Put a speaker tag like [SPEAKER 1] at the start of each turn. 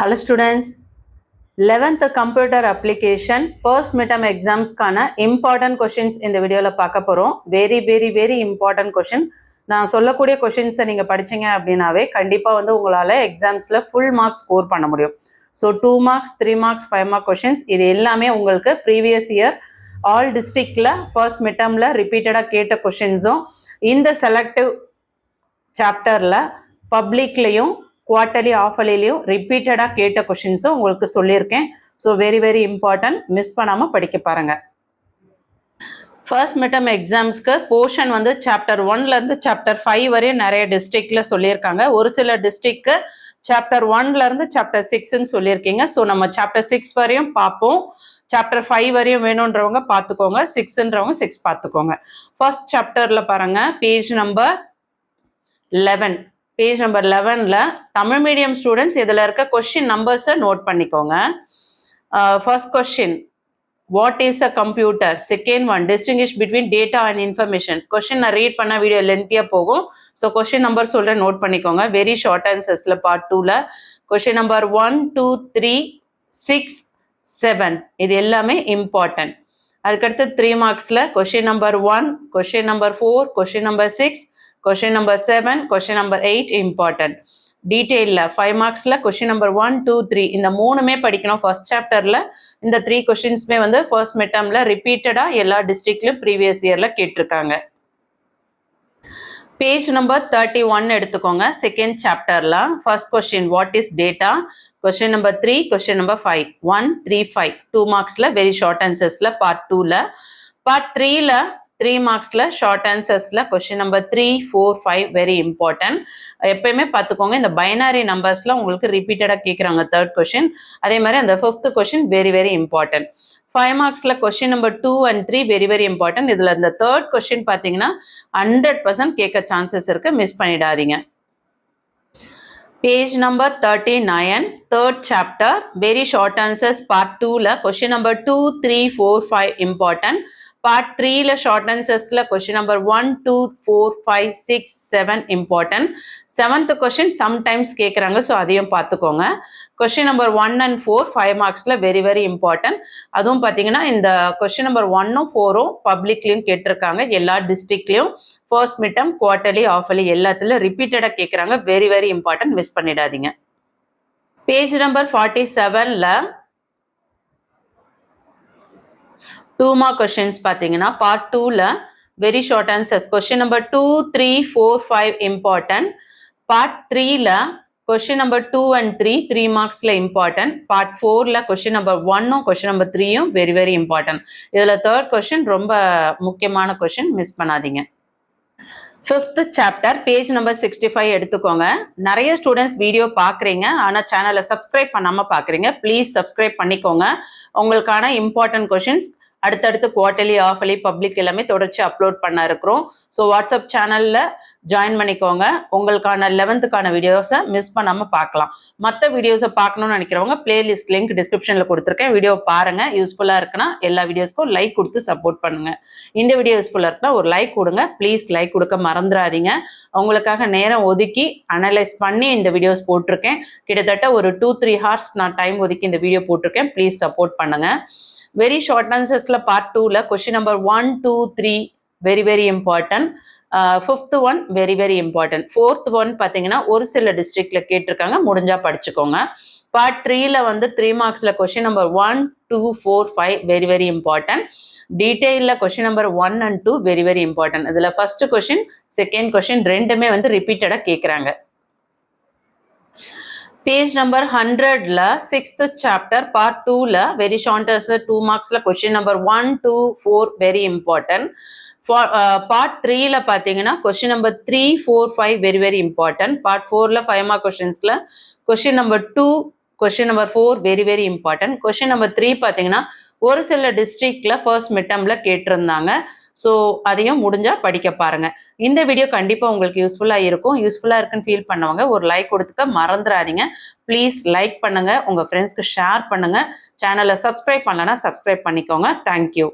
[SPEAKER 1] Hello students, 11th computer application first midterm exams கான important questions இந்த வீடியோல பார்க்க போறோம். very important question. நான் சொல்லக்கூடிய questions நீங்க படிச்சீங்க அப்படினாவே கண்டிப்பா வந்து உங்களால எக்ஸாம்ஸ்ல full marks score பண்ண முடியும். So 2 marks, 3 marks, 5 mark questions இது எல்லாமே உங்களுக்கு previous year all districtல first midtermல repeatedா கேட்ட questionsம் இந்த selective chapterல publicலயும் குவார்டர்லி ஆஃபர்லியும் ரிப்பீட்டடாக கேட்ட கொஷின்ஸும் உங்களுக்கு சொல்லியிருக்கேன். ஸோ வெரி இம்பார்ட்டன்ட், மிஸ் பண்ணாமல் படிக்க பாருங்க. ஃபர்ஸ்ட் மிட்டம் எக்ஸாம்ஸ்க்கு போர்ஷன் வந்து சாப்டர் 1லேருந்து சாப்டர் 5 வரையும் நிறைய டிஸ்ட்ரிக்டில் சொல்லியிருக்காங்க. ஒரு சில டிஸ்ட்ரிக்க்கு சாப்டர் 1லேருந்து சாப்டர் 6ன்னு சொல்லியிருக்கீங்க. ஸோ நம்ம சாப்டர் 6 வரையும் பார்ப்போம். சாப்டர் 5 வரையும் வேணுன்றவங்க பார்த்துக்கோங்க, 6ன்றவங்க 6 பார்த்துக்கோங்க. ஃபர்ஸ்ட் சாப்டரில் பாருங்கள், பேஜ் நம்பர் 11. பேஜ் நம்பர் 11ல தமிழ் மீடியம் ஸ்டூடெண்ட்ஸ் இதில் இருக்க கொஸ்டின் நம்பர்ஸை நோட் பண்ணிக்கோங்க. First question, what is a computer? Second one, distinguish between data and information. Question நான் ரீட் பண்ண வீடியோ லென்த்தியாக போகும். ஸோ கொஸ்டின் நம்பர் சொல்கிறேன், நோட் பண்ணிக்கோங்க. வெரி ஷார்ட் ஆன்சர்ஸில் பார்ட் 2ல கொஸ்டின் நம்பர் 1, 2, 3, 6, 7 இது எல்லாமே இம்பார்ட்டன்ட். அதுக்கடுத்து 3 மார்க்ஸில் question number 1, question number 4, question number 6, question number 7, question number 8 important. டீட்டெயிலில் 5 மார்க்ஸில் கொஸ்டின் நம்பர் 1, 2, 3 இந்த மூணுமே படிக்கணும். ஃபர்ஸ்ட் சாப்டரில் இந்த 3 கொஸ்டின்ஸுமே வந்து ஃபர்ஸ்ட் மிட்டமில் ரிப்பீட்டடாக எல்லா டிஸ்ட்ரிக்ட்லையும் ப்ரீவியஸ் இயரில் கேட்டிருக்காங்க. பேஜ் நம்பர் 31 எடுத்துக்கோங்க. செகண்ட் சாப்டரில் first question, what is data? Question number 3, question number 5, 1, 3, 5 2 மார்க்ஸில் வெரி ஷார்ட் ஆன்சர்ஸில் பார்ட் 2ல. பார்ட் 3ல 3 மார்க்ஸில் ஷார்ட் ஆன்சர்ஸில் கொஸ்டின் நம்பர் 3, 4, 5 வெரி இம்பார்ட்டன்ட். எப்பயுமே பார்த்துக்கோங்க, இந்த பைனரி நம்பர்ஸில் உங்களுக்கு ரிப்பீட்டடாக கேட்குறாங்க தேர்ட் கொஸ்டின். அதே மாதிரி அந்த 5th கொஸ்டின் வெரி இம்பார்ட்டன்ட். 5 மார்க்ஸில் question number 2 and 3 very important. இதில் இந்த தேர்ட் கொஸ்டின் பார்த்தீங்கன்னா 100% கேட்க சான்சஸ் இருக்குது, மிஸ் பண்ணிடாதீங்க. Page number 39, third chapter, very short answers part 2ல கொஸ்டின் நம்பர் 2, 3, 4, 5 இம்பார்ட்டன்ட். பார்ட் 3ல ஷார்ட் ஆன்சர்ஸில் question number 1, 2, 4, 5, 6, 7 important. 7th question sometimes கேட்குறாங்க, ஸோ அதையும் பார்த்துக்கோங்க. கொஸ்டின் நம்பர் 1 and 4 5 மார்க்ஸில் வெரி இம்பார்ட்டன்ட். அதுவும் பார்த்தீங்கன்னா இந்த கொஸ்டின் நம்பர் 1ம் 4ம் பப்ளிக்லையும் கேட்டிருக்காங்க. எல்லா டிஸ்ட்ரிக்ட்லையும் ஃபர்ஸ்ட் மிட்டம், குவார்டர்லி, ஆஃபர்லி எல்லாத்துலையும் ரிப்பீட்டடாக கேட்குறாங்க. வெரி இம்பார்ட்டன்ட், மிஸ் பண்ணிடாதீங்க. பேஜ் நம்பர் 47ல 2 மார்க் கொஸ்டின்ஸ் பார்த்தீங்கன்னா பார்ட் 2ல very short answers question number 2, 3, 4, 5 important. Part 3ல கொஸ்டின் நம்பர் 2 and 3 மார்க்ஸில் இம்பார்ட்டன்ட். பார்ட் 4ல கொஸ்டின் நம்பர் 1ம் கொஸ்டின் நம்பர் 3யும் வெரி இம்பார்ட்டன்ட். இதில் தேர்ட் கொஸ்டின் ரொம்ப முக்கியமான கொஸ்டின், மிஸ் பண்ணாதீங்க. 5th சாப்டர், பேஜ் நம்பர் 65 எடுத்துக்கோங்க. நிறைய ஸ்டூடெண்ட்ஸ் வீடியோ பார்க்குறீங்க, ஆனால் சேனலை சப்ஸ்கிரைப் பண்ணாமல் பார்க்குறீங்க. ப்ளீஸ் சப்ஸ்கிரைப் பண்ணிக்கோங்க. உங்களுக்கான இம்பார்ட்டன்ட் கொஸ்டின்ஸ் அடுத்தடுத்து குவார்டர்லி, ஆஃபர்லி, பப்ளிக் எல்லாமே தொடர்ச்சி அப்லோட் பண்ண இருக்கிறோம். ஸோ வாட்ஸ்அப் சேனலில் ஜாயின் பண்ணிக்கோங்க. உங்களுக்கான 11th வீடியோஸை மிஸ் பண்ணாமல் பார்க்கலாம். மற்ற வீடியோஸை பார்க்கணும்னு நினைக்கிறவங்க பிளேலிஸ்ட் லிங்க் டிஸ்கிரிப்ஷனில் கொடுத்துருக்கேன், வீடியோ பாருங்கள். யூஸ்ஃபுல்லாக இருக்குன்னா எல்லா வீடியோஸ்க்கும் லைக் கொடுத்து சப்போர்ட் பண்ணுங்கள். இந்த வீடியோ யூஸ்ஃபுல்லாக இருக்குன்னா ஒரு லைக் கொடுங்க, ப்ளீஸ் லைக் கொடுக்க மறந்துடாதீங்க. உங்களுக்காக நேரம் ஒதுக்கி அனலைஸ் பண்ணி இந்த வீடியோஸ் போட்டிருக்கேன். கிட்டத்தட்ட ஒரு 2-3 ஹார்ஸ் நான் டைம் ஒதுக்கி இந்த வீடியோ போட்டிருக்கேன். ப்ளீஸ் சப்போர்ட் பண்ணுங்கள். வெரி ஷார்ட் ஆன்சர்ஸில் பார்ட் 2ல question number 1, 2, 3 very important. 5th one very important. 4th one பார்த்தீங்கன்னா ஒரு சில டிஸ்ட்ரிக்டில் கேட்டிருக்காங்க, முடிஞ்சால் படிச்சுக்கோங்க. பார்ட் 3ல வந்து 3 மார்க்ஸில் கொஸ்டின் நம்பர் 1, 2, 4, 5 வெரி இம்பார்ட்டன்ட். டீட்டெயிலில் question number 1 and 2 very important. இதில் ஃபர்ஸ்ட் கொஸ்டின், செகண்ட் கொஸ்டின் ரெண்டுமே வந்து ரிப்பீட்டடாக கேட்குறாங்க. பேஜ் நம்பர் 100ல 6th சாப்டர் பார்ட் 2ல வெரி ஷார்ட் ஆன்சர் 2 மார்க்ஸில் question number 1, 2, 4 very important. Part 3ல பார்த்தீங்கன்னா question number 3, 4, 5 very important. Part 4ல 5 மார்க் கொஸ்டின்ஸில் question number 2, question number 4 very important. Question number 3 பார்த்தீங்கன்னா ஒரு சில டிஸ்ட்ரிக்டில் ஃபர்ஸ்ட் மிட்டமில் கேட்டிருந்தாங்க. ஸோ அதையும் முடிஞ்சால் படிக்க பாருங்கள். இந்த வீடியோ கண்டிப்பாக உங்களுக்கு யூஸ்ஃபுல்லாக இருக்கும். யூஸ்ஃபுல்லாக இருக்குன்னு ஃபீல் பண்ணவங்க ஒரு லைக் கொடுத்துக்க மறந்துடாதீங்க. ப்ளீஸ் லைக் பண்ணுங்கள், உங்கள் ஃப்ரெண்ட்ஸ்க்கு ஷேர் பண்ணுங்கள். சேனலை சப்ஸ்கிரைப் பண்ணலன்னா சப்ஸ்கிரைப் பண்ணிக்கோங்க. தேங்க்யூ.